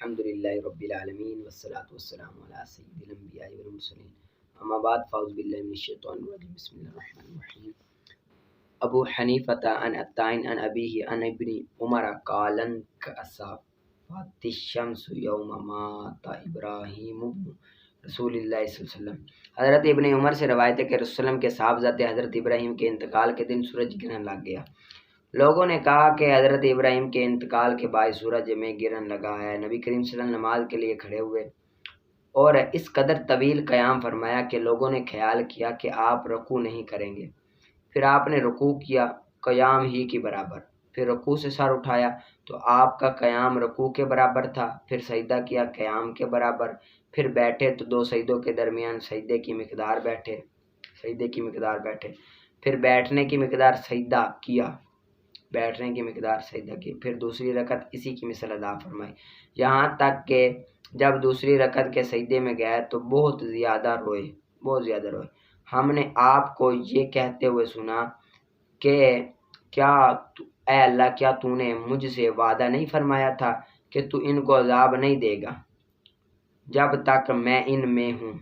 الحمدللہ رب العالمین والصلاة والسلام علی سید الانبیاء والمرسلین اما بعد فاعوذ باللہ من الشیطان الرجیم بسم اللہ الرحمن الرحیم ابو حنیفۃ عن عطاء عن ابیہ عن ابن عمر قال انکسفت الشمس یوم مات ابراہیم ابن رسول اللہ صلی اللہ علیہ وسلم۔ حضرت ابن عمر سے روایت ہے کہ رسول اللہ کے صاحبزادے حضرت ابراہیم کے انتقال کے دن سورج گرہن لگ گیا۔ لوگوں نے کہا کہ حضرت ابراہیم کے انتقال کے بعد سورج میں گرہن لگا ہے۔ نبی کریم صلی اللہ علیہ وسلم نماز کے لیے کھڑے ہوئے اور اس قدر طویل قیام فرمایا کہ لوگوں نے خیال کیا کہ آپ رکوع نہیں کریں گے۔ پھر آپ نے رکوع کیا قیام ہی کی برابر، پھر رکوع سے سر اٹھایا تو آپ کا قیام رکوع کے برابر تھا، پھر سجدہ کیا قیام کے برابر، پھر بیٹھے تو دو سجدوں کے درمیان سجدے کی مقدار بیٹھے، پھر بیٹھنے کی مقدار سجدہ کیا، بیٹھنے کی مقدار سجدہ کی، پھر دوسری رکعت اسی کی مثل ادا فرمائی، یہاں تک کہ جب دوسری رکعت کے سجدے میں گئے تو بہت زیادہ روئے۔ ہم نے آپ کو یہ کہتے ہوئے سنا کہ اے اللہ کیا تو نے مجھ سے وعدہ نہیں فرمایا تھا کہ تو ان کو عذاب نہیں دے گا جب تک میں ان میں ہوں۔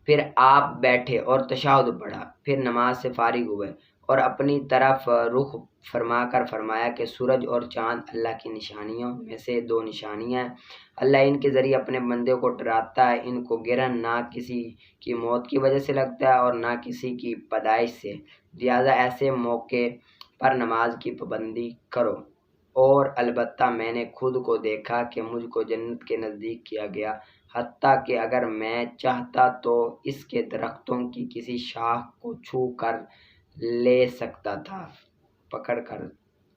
پھر آپ بیٹھے اور تشہد پڑھا، پھر نماز سے فارغ ہوئے اور اپنی طرف رخ فرما کر فرمایا کہ سورج اور چاند اللہ کی نشانیوں میں سے دو نشانیاں ہیں، اللہ ان کے ذریعے اپنے بندے کو ڈراتا ہے، ان کو گرہن نہ کسی کی موت کی وجہ سے لگتا ہے اور نہ کسی کی پیدائش سے، لہذا ایسے موقع پر نماز کی پابندی کرو۔ اور البتہ میں نے خود کو دیکھا کہ مجھ کو جنت کے نزدیک کیا گیا، حتیٰ کہ اگر میں چاہتا تو اس کے درختوں کی کسی شاخ کو چھو کر لے سکتا تھا، پکڑ کر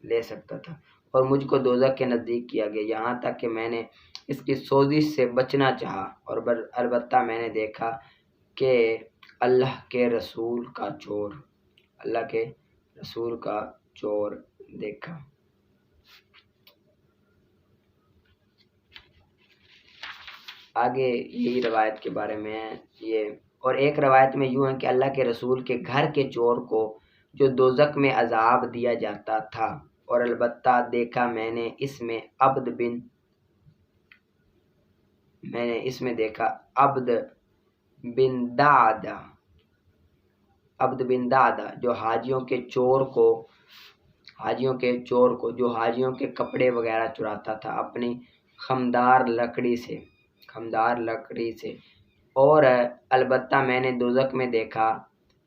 لے سکتا تھا، اور مجھ کو دوزخ کے نزدیک کیا گیا یہاں تک کہ میں نے اس کی سوزش سے بچنا چاہا، اور البتہ میں نے دیکھا کہ اللہ کے رسول کا چور دیکھا۔ آگے یہی روایت کے بارے میں ہے یہ، اور ایک روایت میں یوں ہے کہ اللہ کے رسول کے گھر کے چور کو جو دوزخ میں عذاب دیا جاتا تھا، اور البتہ دیکھا میں نے اس میں عبد بن دعدہ جو حاجیوں کے کپڑے وغیرہ چراتا تھا اپنی خمدار لکڑی سے، اور البتہ میں نے دوزخ میں دیکھا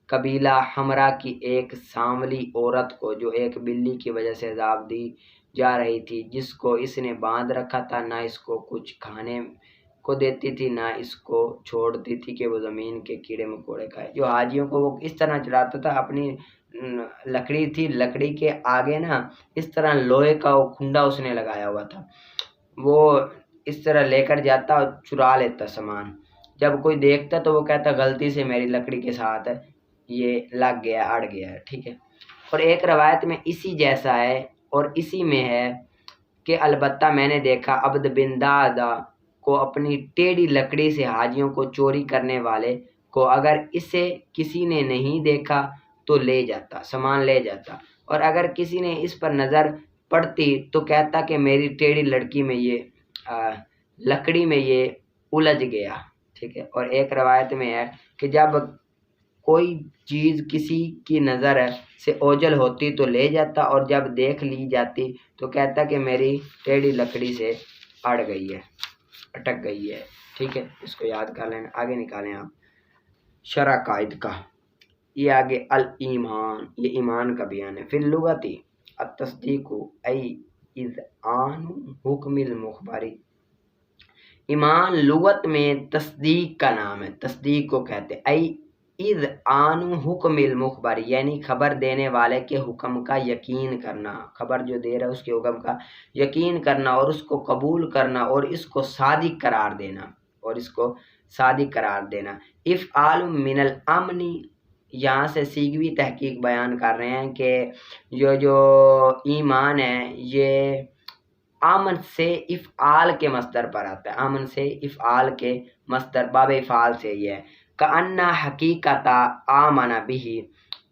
قبیلہ حمرہ کی ایک سانولی عورت کو جو ایک بلی کی وجہ سے عذاب دی جا رہی تھی، جس کو اس نے باندھ رکھا تھا، نہ اس کو کچھ کھانے کو دیتی تھی نہ اس کو چھوڑتی تھی کہ وہ زمین کے کیڑے مکوڑے کھائے۔ جو حاجیوں کو وہ اس طرح چلاتا تھا، اپنی لکڑی تھی، لکڑی کے آگے نا اس طرح لوہے کا وہ کھنڈا اس نے لگایا ہوا تھا، وہ اس طرح لے کر جاتا اور چرا لیتا سامان، جب کوئی دیکھتا تو وہ کہتا غلطی سے میری لکڑی کے ساتھ یہ لگ گیا، اڑ گیا ہے، ٹھیک ہے۔ اور ایک روایت میں اسی جیسا ہے اور اسی میں ہے کہ البتہ میں نے دیکھا عبد بن دعدہ کو اپنی ٹیڑھی لکڑی سے حاجیوں کو چوری کرنے والے کو اگر اسے کسی نے نہیں دیکھا تو سامان لے جاتا، اور اگر کسی نے اس پر نظر پڑتی تو کہتا کہ میری ٹیڑھی لکڑی میں یہ الجھ گیا، ٹھیک ہے۔ اور ایک روایت میں ہے کہ جب کوئی چیز کسی کی نظر سے اوجھل ہوتی تو لے جاتا، اور جب دیکھ لی جاتی تو کہتا کہ میری ٹیڑھی لکڑی سے اٹک گئی ہے، ٹھیک ہے۔ اس کو یاد کر لیں، آگے نکالیں آپ شرح قائد کا۔ یہ آگے الایمان، یہ ایمان کا بیان ہے۔ فی اللغت التصدیق ای اذعان حکم المخبر، ایمان لغت میں تصدیق کا نام ہے، تصدیق کو کہتے ہیں۔ ای اذعان حکم المخبر یعنی خبر دینے والے کے حکم کا یقین کرنا، خبر جو دے رہا ہے اس کے حکم کا یقین کرنا اور اس کو قبول کرنا اور اس کو صادق قرار دینا، افعال من الامن، یہاں سے سیگوی تحقیق بیان کر رہے ہیں کہ یہ جو ایمان ہے یہ امن سے افعال کے مصدر پر آتا ہے، امن سے افعال کے مصدر باب افعال سے یہ ہے، کأنہ حقیقت آمن بھی،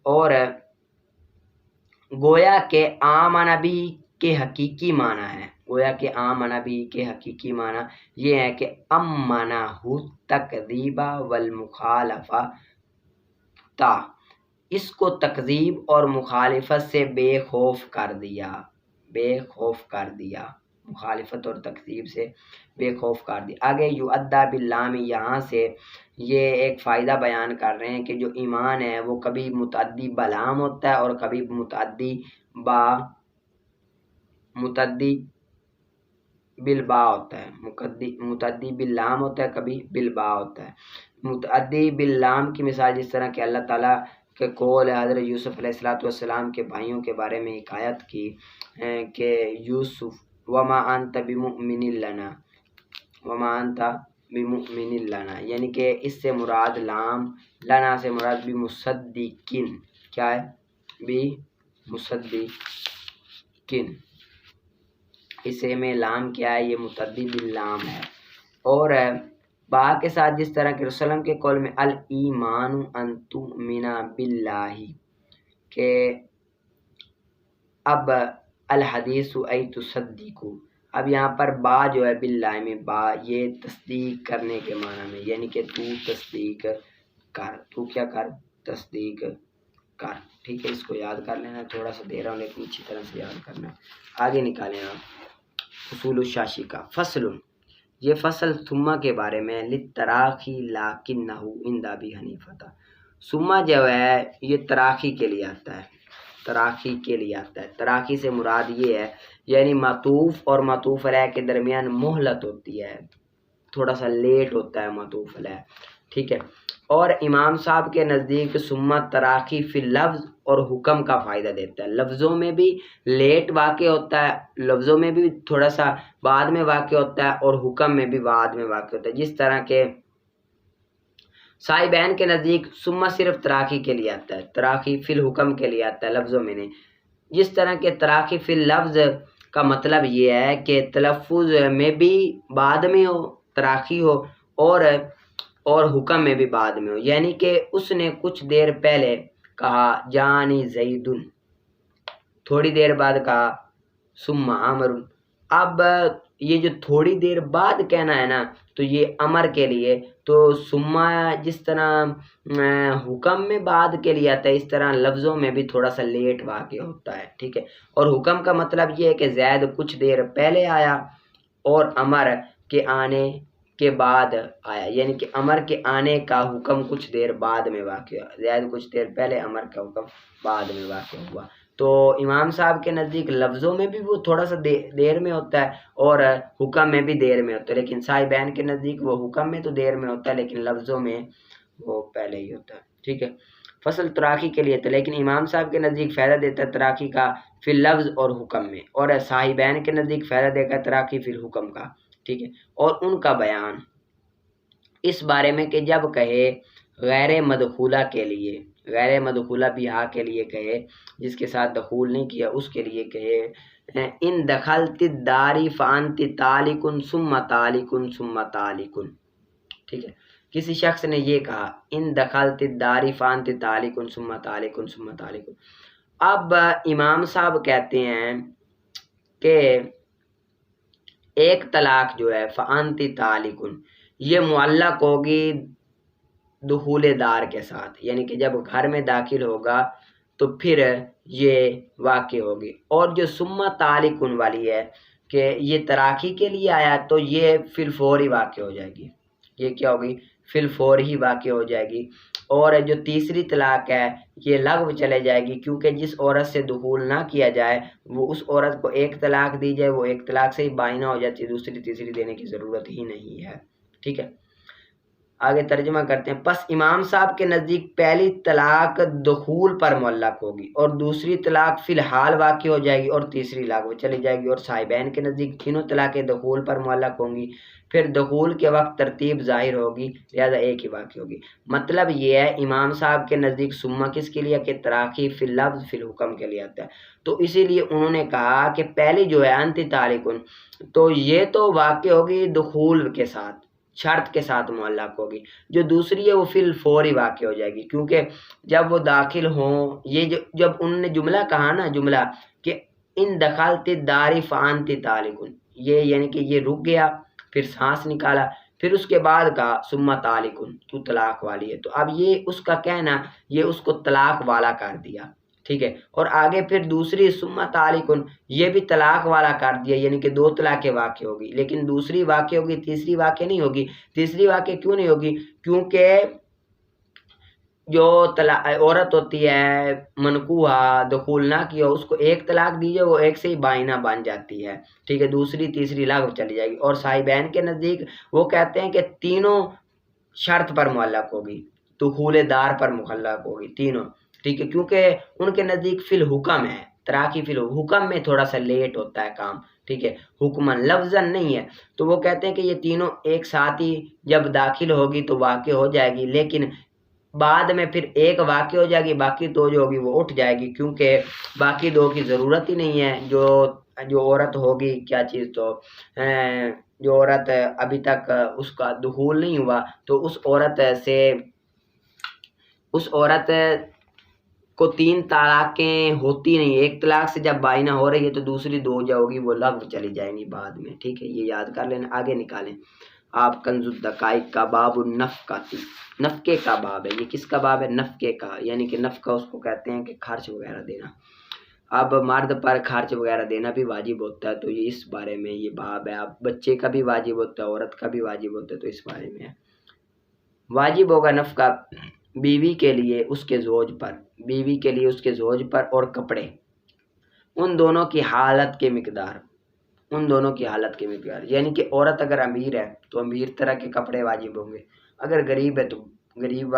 اور گویا کہ آمن بھی کے حقیقی معنی ہے، گویا کہ آمنہ بھی کے حقیقی معنی یہ ہے کہ امنہ تکذیبہ والمخالفہ تا، اس کو تکذیب اور مخالفت سے بے خوف کر دیا، بے خوف کر دیا، مخالفت اور تکذیب سے بے خوف کر دیا۔ آگے یؤدّی باللام، یہاں سے یہ ایک فائدہ بیان کر رہے ہیں کہ جو ایمان ہے وہ کبھی متعدی بلام ہوتا ہے اور کبھی متعدی بالبا ہوتا ہے، متعدی باللام ہوتا ہے، کبھی بالبا ہوتا ہے۔ متعدی باللام کی مثال جس طرح کہ اللہ تعالیٰ کے قول ہے حضرت یوسف علیہ السلام کے بھائیوں کے بارے میں حکایت کی کہ یوسف وما انت بمؤمن لنا، وما انت بمؤمن لنا، یعنی کہ اس سے مراد لام، لنا سے مراد بمصدقین، کیا ہے؟ بمصدقین، اسے میں لام کیا ہے؟ یہ متعدی باللام ہے۔ اور با کے ساتھ جس طرح کہ رسول اللہ کے قول میں الایمان ان تؤمن باللہ، کہ اب الحدیث ای تصدیقو، اب یہاں پر با جو ہے باللہ میں با یہ تصدیق کرنے کے معنی میں، یعنی کہ تو تصدیق کر، تو کیا کر؟ تصدیق کر، ٹھیک ہے۔ اس کو یاد کر لینا، تھوڑا سا دے رہا ہوں لیکن اچھی طرح سے یاد کرنا۔ آگے نکالیں آپ اصول الشاشی کا فصل، یہ فصل ثم کے بارے میں للتراخی لکنہ عند ابی حنیفہ، ثم جو ہے یہ تراخی کے لیے آتا ہے، تراخی کے لیے آتا ہے۔ تراخی سے مراد یہ ہے یعنی معطوف اور معطوف علیہ کے درمیان مہلت ہوتی ہے، تھوڑا سا لیٹ ہوتا ہے معطوف علیہ، ٹھیک ہے۔ اور امام صاحب کے نزدیک ثم تراخی فی لفظ اور حکم کا فائدہ دیتا ہے، لفظوں میں بھی لیٹ واقع ہوتا ہے، لفظوں میں بھی تھوڑا سا بعد میں واقع ہوتا ہے اور حکم میں بھی بعد میں واقع ہوتا ہے، جس طرح کہ صاحبین کے نزدیک ثم صرف تراخی کے لیے آتا ہے، تراخی فی الحکم کے لیے آتا ہے، لفظوں میں نہیں۔ جس طرح کہ تراخی فی اللفظ کا مطلب یہ ہے کہ تلفظ میں بھی بعد میں ہو، تراخی ہو، اور حکم میں بھی بعد میں ہو، یعنی کہ اس نے کچھ دیر پہلے کہا جانی زیدن، تھوڑی دیر بعد کہا ثم عمر، اب یہ جو تھوڑی دیر بعد کہنا ہے نا تو یہ امر کے لیے، تو ثم جس طرح حکم میں بعد کے لیے آتا ہے اس طرح لفظوں میں بھی تھوڑا سا لیٹ واقع ہوتا ہے، ٹھیک ہے۔ اور حکم کا مطلب یہ ہے کہ زید کچھ دیر پہلے آیا اور امر کے آنے کے بعد آیا، یعنی کہ امر کے آنے کا حکم کچھ دیر بعد میں واقع ہوا، زید کچھ دیر پہلے، امر کا حکم بعد میں واقع ہوا۔ تو امام صاحب کے نزدیک لفظوں میں بھی وہ تھوڑا سا دیر میں ہوتا ہے اور حکم میں بھی دیر میں ہوتا ہے، لیکن صاحبین کے نزدیک وہ حکم میں تو دیر میں ہوتا ہے لیکن لفظوں میں وہ پہلے ہی ہوتا ہے، ٹھیک ہے۔ فصل تراخی کے لیے تھا لیکن امام صاحب کے نزدیک فائدہ دیتا ہے تراخی کا فی لفظ اور حکم میں، اور صاحبین کے نزدیک فائدہ دے گا تراخی فی الحکم کا، ٹھیک ہے۔ اور ان کا بیان اس بارے میں کہ جب کہے غیر مدخولہ کے لیے، غیر مدخولہ بھی ہاں کے لیے کہے، جس کے ساتھ دخول نہیں کیا اس کے لیے کہے ان دخلت الدار فانت طالق ثم طالق ثم طالق، ٹھیک ہے۔ کسی شخص نے یہ کہا ان دخلت الدار فانت طالق ثم طالق ثم طالق، اب امام صاحب کہتے ہیں کہ ایک طلاق جو ہے فانت طالق یہ معلق ہوگی دخول دار کے ساتھ، یعنی کہ جب گھر میں داخل ہوگا تو پھر یہ واقع ہوگی۔ اور جو ثم طالق والی ہے کہ یہ تراخی کے لیے آیا تو یہ فی الفور ہی واقع ہو جائے گی، یہ کیا ہوگی؟ فی الفور ہی واقع ہو جائے گی۔ اور جو تیسری طلاق ہے یہ لغو چلے جائے گی، کیونکہ جس عورت سے دخول نہ کیا جائے وہ اس عورت کو ایک طلاق دی جائے وہ ایک طلاق سے ہی بائنہ ہو جاتی ہے، دوسری تیسری دینے کی ضرورت ہی نہیں ہے، ٹھیک ہے۔ آگے ترجمہ کرتے ہیں، پس امام صاحب کے نزدیک پہلی طلاق دخول پر معلق ہوگی اور دوسری طلاق فی الحال واقع ہو جائے گی اور تیسری لغو چلی جائے گی، اور صاحبین کے نزدیک تینوں طلاقیں دخول پر معلق ہوں گی، پھر دخول کے وقت ترتیب ظاہر ہوگی لہذا ایک ہی واقع ہوگی۔ مطلب یہ ہے امام صاحب کے نزدیک ثم کس کے لیے کہ تراخی فی اللفظ فی الحکم کے لیے آتا ہے، تو اسی لیے انہوں نے کہا کہ پہلی جو ہے انت طالق تو یہ تو واقع ہوگی دخول کے ساتھ، شرط کے ساتھ معلق ہوگی، جو دوسری ہے وہ فی الفور ہی واقع ہو جائے گی، کیونکہ جب وہ داخل ہوں، یہ جب انہوں نے جملہ کہا نا، جملہ کہ ان دخلت الدار فانت طالق، یہ یعنی کہ یہ رک گیا، پھر سانس نکالا، پھر اس کے بعد کہا ثم طالق، تو طلاق والی ہے. تو اب یہ اس کا کہنا یہ اس کو طلاق والا کر دیا. ٹھیک ہے. اور آگے پھر دوسری ثم طالق، یہ بھی طلاق والا کر دیا، یعنی کہ 2 طلاقیں واقع ہوگی، لیکن دوسری واقع ہوگی، تیسری واقع نہیں ہوگی. تیسری واقع کیوں نہیں ہوگی؟ کیونکہ جو عورت ہوتی ہے منکوحہ، دخول نہ کیا، اس کو ایک طلاق دیجیے، وہ ایک سے ہی بائنہ بن جاتی ہے. ٹھیک ہے. دوسری تیسری لغو چلی جائے گی. اور صاحبین کے نزدیک وہ کہتے ہیں کہ تینوں شرط پر معلق ہوگی، دخول دار پر معلق ہوگی تینوں. ٹھیک ہے. کیونکہ ان کے نزدیک فی الحکم ہے، تراکی فی الحکم میں تھوڑا سا لیٹ ہوتا ہے کام. ٹھیک ہے. حکمن لفظاً نہیں ہے. تو وہ کہتے ہیں کہ یہ تینوں ایک ساتھ ہی جب داخل ہوگی تو واقع ہو جائے گی، لیکن بعد میں پھر ایک واقع ہو جائے گی، باقی 2 جو ہوگی وہ اٹھ جائے گی، کیونکہ باقی 2 کی ضرورت ہی نہیں ہے. جو عورت ہوگی کیا چیز، تو جو عورت ابھی تک اس کا دخول نہیں ہوا، تو اس عورت کو 3 طلاقیں ہوتی نہیں. ایک طلاق سے جب بائنہ ہو رہی ہے تو دوسری 2 جو ہوگی وہ لغو چلی جائیں گی بعد میں. ٹھیک ہے. یہ یاد کر لینا. آگے نکالیں آپ کنز الدقائق کا باب النفقاتی، نفقے کا باب ہے. یہ کس کا باب ہے؟ نفقے کا، یعنی کہ نفقہ اس کو کہتے ہیں کہ خرچ وغیرہ دینا. اب مرد پر خرچ وغیرہ دینا بھی واجب ہوتا ہے، تو یہ اس بارے میں یہ باب ہے. اب بچے کا بھی واجب ہوتا ہے، عورت کا بھی واجب ہوتا ہے، تو اس بارے میں ہے. واجب ہوگا نفقہ بیوی کے لیے اس کے زوج پر، بیوی کے لیے اس کے زوج پر، اور کپڑے ان دونوں کی حالت کے مقدار، ان دونوں کی حالت کے مقدار. یعنی کہ عورت اگر امیر ہے تو امیر طرح کے کپڑے واجب ہوں گے، اگر غریب ہے تو غریب.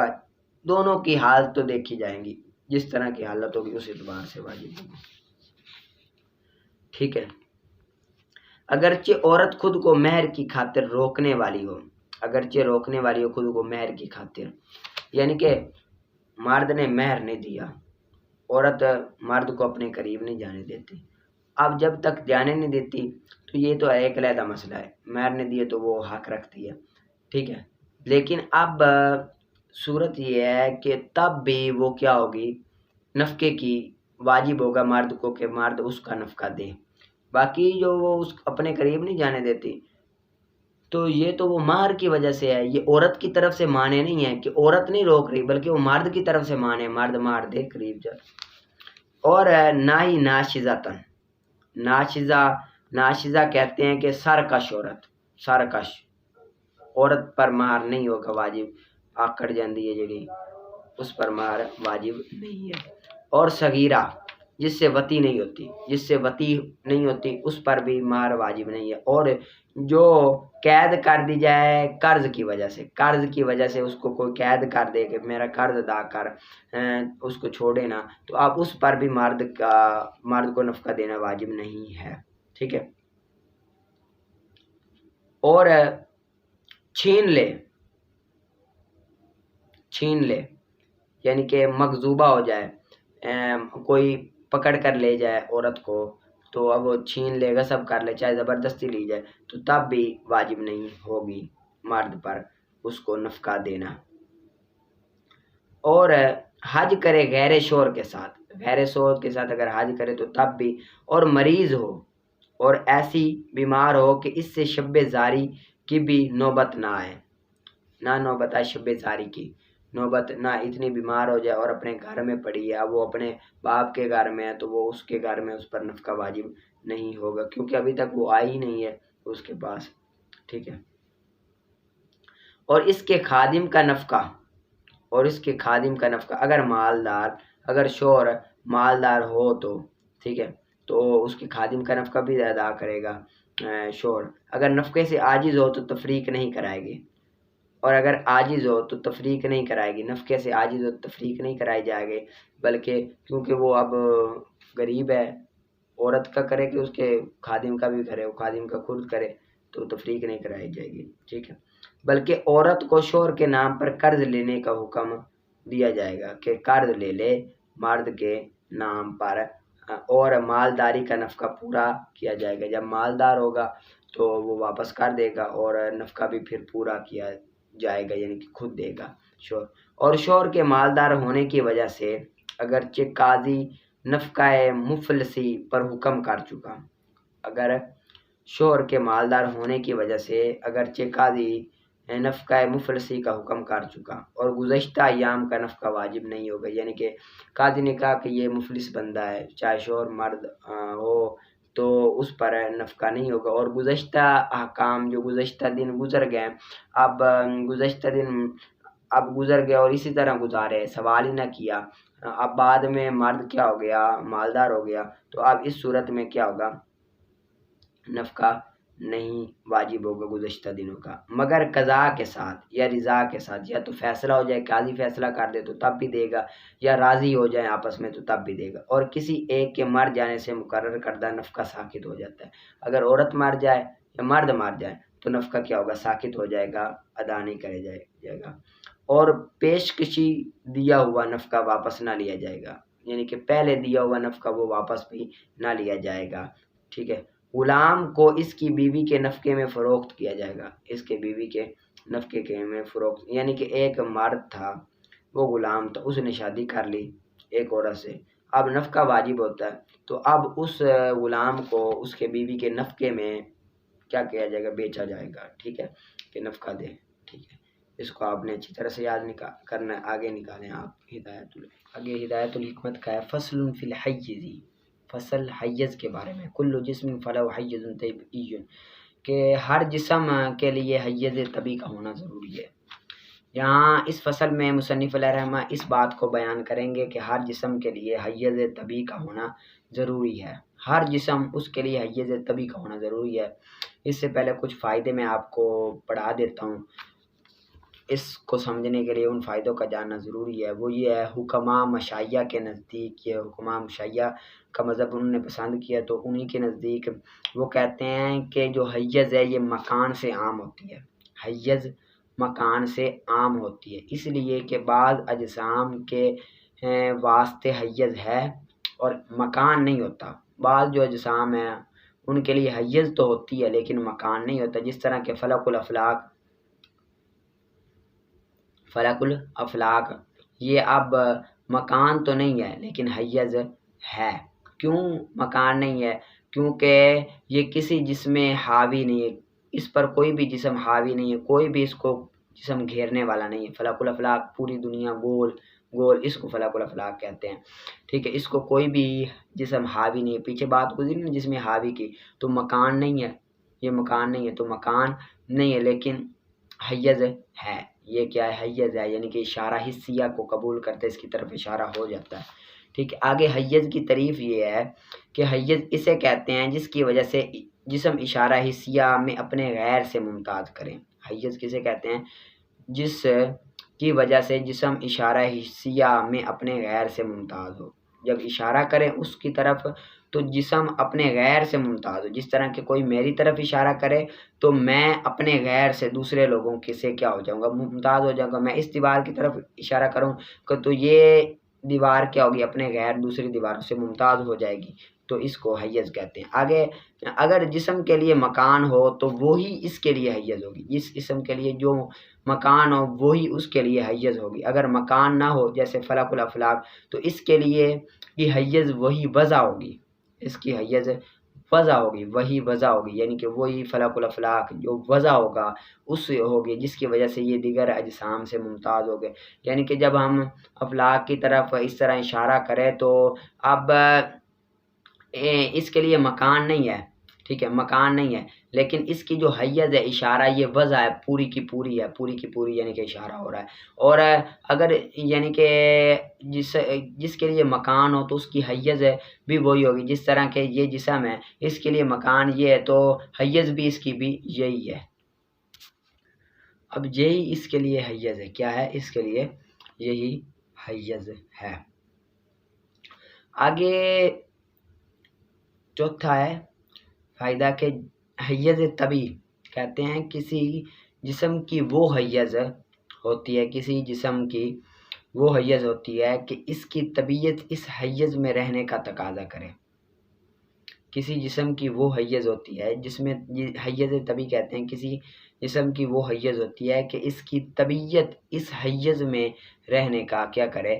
دونوں کی حالت تو دیکھی جائیں گی، جس طرح کی حالت ہوگی اس اعتبار سے واجب ہوگی. ٹھیک ہے. اگرچہ عورت خود کو مہر کی خاطر روکنے والی ہو، اگرچہ روکنے والی ہو خود کو مہر کی خاطر، یعنی کہ مرد نے مہر نہیں دیا، عورت مرد کو اپنے قریب نہیں جانے دیتی. اب جب تک جانے نہیں دیتی تو یہ تو ایک علیحدہ مسئلہ ہے، مہر نے دیے تو وہ حق رکھتی ہے. ٹھیک ہے. لیکن اب صورت یہ ہے کہ تب بھی وہ کیا ہوگی، نفقے کی واجب ہوگا مرد کو کہ مرد اس کا نفقہ دے. باقی جو وہ اس اپنے قریب نہیں جانے دیتی تو یہ تو وہ مہر کی وجہ سے ہے، یہ عورت کی طرف سے مانے نہیں ہے کہ عورت نہیں روک رہی، بلکہ وہ مرد کی طرف سے مانے، مرد مار دے قریب جا. اور نہ ہی ناشزتن، ناشزہ کہتے ہیں کہ سرکش عورت، سرکش عورت پر مہر نہیں ہوگا واجب، آکڑ جاندی ہے جڑی، اس پر مہر واجب نہیں ہے. اور صغیرہ جس سے وتی نہیں ہوتی، جس سے وتی نہیں ہوتی اس پر بھی مہر واجب نہیں ہے. اور جو قید کر دی جائے قرض کی وجہ سے، قرض کی وجہ سے اس کو کوئی قید کر دے کہ میرا قرض ادا کر، اس کو چھوڑے نا، تو اب اس پر بھی مرد کو نفقہ دینا واجب نہیں ہے. ٹھیک ہے. اور چھین لے یعنی کہ مغصوبہ ہو جائے، کوئی پکڑ کر لے جائے عورت کو، تو اب وہ چھین لے، غصب کر لے، چاہے زبردستی لی جائے، تو تب بھی واجب نہیں ہوگی مرد پر اس کو نفقہ دینا. اور حج کرے غیر شوہر کے ساتھ، غیر شوہر کے ساتھ اگر حج کرے تو تب بھی. اور مریض ہو اور ایسی بیمار ہو کہ اس سے شب زاری کی بھی نوبت نہ آئے، نہ نوبت آئے شب زاری کی نوبت نہ، اتنی بیمار ہو جائے اور اپنے گھر میں پڑی ہے، اب وہ اپنے باپ کے گھر میں ہے تو وہ اس کے گھر میں اس پر نفقہ واجب نہیں ہوگا، کیونکہ ابھی تک وہ آئی ہی نہیں ہے اس کے پاس. ٹھیک ہے. اور اس کے خادم کا نفقہ، اور اس کے خادم کا نفقہ اگر مالدار، اگر شوہر مالدار ہو تو ٹھیک ہے، تو اس کے خادم کا نفقہ بھی ادا کرے گا شوہر. اگر نفقے سے عاجز ہو تو تفریق نہیں کرائے گی، اور اگر عاجز ہو تو تفریق نہیں کرائے گی، نفقے سے عاجز ہو تو تفریق نہیں کرائی جائے گی، بلکہ کیونکہ وہ اب غریب ہے، عورت کا کرے کہ اس کے خادم کا بھی کرے، وہ خادم کا خود کرے تو تفریق نہیں کرائی جائے گی. ٹھیک ہے. بلکہ عورت کو شوہر کے نام پر قرض لینے کا حکم دیا جائے گا کہ قرض لے لے مرد کے نام پر، اور مالداری کا نفقہ پورا کیا جائے گا. جب مالدار ہوگا تو وہ واپس کر دے گا، اور نفقہ بھی پھر پورا کیا جائے گا، یعنی کہ خود دے گا شوہر. اور شوہر کے مالدار ہونے کی وجہ سے اگرچہ قاضی نفقہ مفلسی پر حکم کر چکا۔ اگر شوہر کے مالدار ہونے کی وجہ سے اگرچہ قاضی نفقہ مفلسی کا حکم کر چکا اور گزشتہ ایام کا نفقہ واجب نہیں ہوگا، یعنی کہ قاضی نے کہا کہ یہ مفلس بندہ ہے، چاہے شوہر مرد ہو تو اس پر نفقہ نہیں ہوگا، اور گزشتہ احکام جو گزشتہ دن گزر گئے اب گزشتہ دن اب گزر گیا اور اسی طرح گزارے، سوال ہی نہ کیا، اب بعد میں مرد کیا ہو گیا، مالدار ہو گیا، تو اب اس صورت میں کیا ہوگا، نفقہ نہیں واجب ہوگا گزشتہ دنوں کا، مگر قضاء کے ساتھ یا رضا کے ساتھ، یا تو فیصلہ ہو جائے، قاضی فیصلہ کر دے تو تب بھی دے گا، یا راضی ہو جائے آپس میں تو تب بھی دے گا، اور کسی ایک کے مر جانے سے مقرر کردہ نفقہ ساقط ہو جاتا ہے۔ اگر عورت مر جائے یا مرد مر جائے تو نفقہ کیا ہوگا، ساقط ہو جائے گا، ادا نہیں کرے جائے گا، اور پیشکشی دیا ہوا نفقہ واپس نہ لیا جائے گا، یعنی کہ پہلے دیا ہوا نفقہ وہ واپس بھی نہ لیا جائے گا، ٹھیک ہے۔ غلام کو اس کی بیوی کے نفقے میں فروخت کیا جائے گا، اس کے بیوی کے نفقے کے میں فروخت، یعنی کہ ایک مرد تھا، وہ غلام تھا، اس نے شادی کر لی ایک عورت سے، اب نفقہ واجب ہوتا ہے، تو اب اس غلام کو اس کے بیوی کے نفقے میں کیا کیا جائے گا، بیچا جائے گا، ٹھیک ہے، کہ نفقہ دے، ٹھیک ہے۔ اس کو آپ نے اچھی طرح سے یاد کرنا ہے، آگے نکالیں آپ آگے ہدایت الحکمت کا ہے، فصل فی الحیز، فصل حیز کے بارے میں، کل جسم فلو حیز طبعی، کہ ہر جسم کے لیے حیز طبی کا ہونا ضروری ہے۔ یہاں اس فصل میں مصنف علیہ رحمہ اس بات کو بیان کریں گے کہ ہر جسم کے لیے حیز طبی کا ہونا ضروری ہے، ہر جسم اس کے لیے حیز طبی کا ہونا ضروری ہے۔ اس سے پہلے کچھ فائدے میں آپ کو پڑھا دیتا ہوں، اس کو سمجھنے کے لیے ان فائدوں کا جاننا ضروری ہے۔ وہ یہ ہے، حکماء مشائیہ کے نزدیک، یہ حکماء مشائیہ کا مذہب انہوں نے پسند کیا، تو انہی کے نزدیک وہ کہتے ہیں کہ جو حیز ہے یہ مکان سے عام ہوتی ہے، حیز مکان سے عام ہوتی ہے، اس لیے کہ بعض اجسام کے واسطے حیز ہے اور مکان نہیں ہوتا، بعض جو اجسام ہیں ان کے لیے حیز تو ہوتی ہے لیکن مکان نہیں ہوتا، جس طرح کہ فلک الافلاک یہ اب مکان تو نہیں ہے لیکن حیز ہے۔ کیوں مکان نہیں ہے؟ کیونکہ یہ کسی جسم میں حاوی نہیں ہے، اس پر کوئی بھی جسم حاوی نہیں ہے، کوئی بھی اس کو جسم گھیرنے والا نہیں ہے۔ فلک الافلاک پوری دنیا گول گول، اس کو فلک الافلاک کہتے ہیں، ٹھیک ہے، اس کو کوئی بھی جسم حاوی نہیں ہے۔ پیچھے بات گزری نا جس میں حاوی کی، تو مکان نہیں ہے، یہ مکان نہیں ہے، تو مکان نہیں ہے لیکن حیز ہے۔ یہ کیا ہے؟ حیز ہے، یعنی کہ اشارہ حسیہ کو قبول کرتے اس کی طرف اشارہ ہو جاتا ہے، ٹھیک ہے۔ آگے حیز کی تعریف یہ ہے کہ حیز اسے کہتے ہیں جس کی وجہ سے جسم اشارہ حسیہ میں اپنے غیر سے ممتاز کریں۔ حیز کسے کہتے ہیں؟ جس کی وجہ سے جسم اشارہ حسیہ میں اپنے غیر سے ممتاز ہو، جب اشارہ کریں اس کی طرف تو جسم اپنے غیر سے ممتاز ہو، جس طرح کہ کوئی میری طرف اشارہ کرے تو میں اپنے غیر سے دوسرے لوگوں کے سے کیا ہو جاؤں گا، ممتاز ہو جاؤں گا۔ میں اس دیوار کی طرف اشارہ کروں تو یہ دیوار کیا ہوگی، اپنے غیر دوسری دیواروں سے ممتاز ہو جائے گی، تو اس کو حیز کہتے ہیں۔ آگے اگر جسم کے لیے مکان ہو تو وہی اس کے لیے حیز ہوگی، جس جسم کے لیے جو مکان ہو وہی اس کے لیے حیز ہوگی۔ اگر مکان نہ ہو جیسے فلک الافلاک تو اس کے لیے کی حیز وہی وضع ہوگی، اس کی حیز وضع ہوگی، وہی وضع ہوگی، یعنی کہ وہی فلک الافلاک جو وضع ہوگا اس سے ہوگی، جس کی وجہ سے یہ دیگر اجسام سے ممتاز ہو گئے۔ یعنی کہ جب ہم افلاک کی طرف اس طرح اشارہ کریں تو اب اس کے لیے مکان نہیں ہے، ٹھیک ہے، مکان نہیں ہے، لیکن اس کی جو حیز ہے اشارہ یہ وضع ہے، پوری کی پوری ہے، پوری کی پوری، یعنی کہ اشارہ ہو رہا ہے۔ اور اگر یعنی کہ جس کے لیے مکان ہو تو اس کی حیز بھی وہی ہوگی، جس طرح کہ یہ جسم ہے اس کے لیے مکان یہ ہے تو حیز بھی اس کی بھی یہی ہے۔ اب یہی اس کے لیے حیز ہے، کیا ہے؟ اس کے لیے یہی حیز ہے۔ آگے چوتھا ہے فائدہ کہ حیز طبی کہتے ہیں کسی جسم کی وہ حیز ہوتی ہے، کسی جسم کی وہ حیز ہوتی ہے کہ اس کی طبیعت اس حیز میں رہنے کا تقاضا کرے۔ کسی جسم کی وہ حیز ہوتی ہے جس میں حیز طبی کہتے ہیں کسی جسم کی وہ حیز ہوتی ہے کہ اس کی طبیعت اس حیز میں رہنے کا کیا کرے،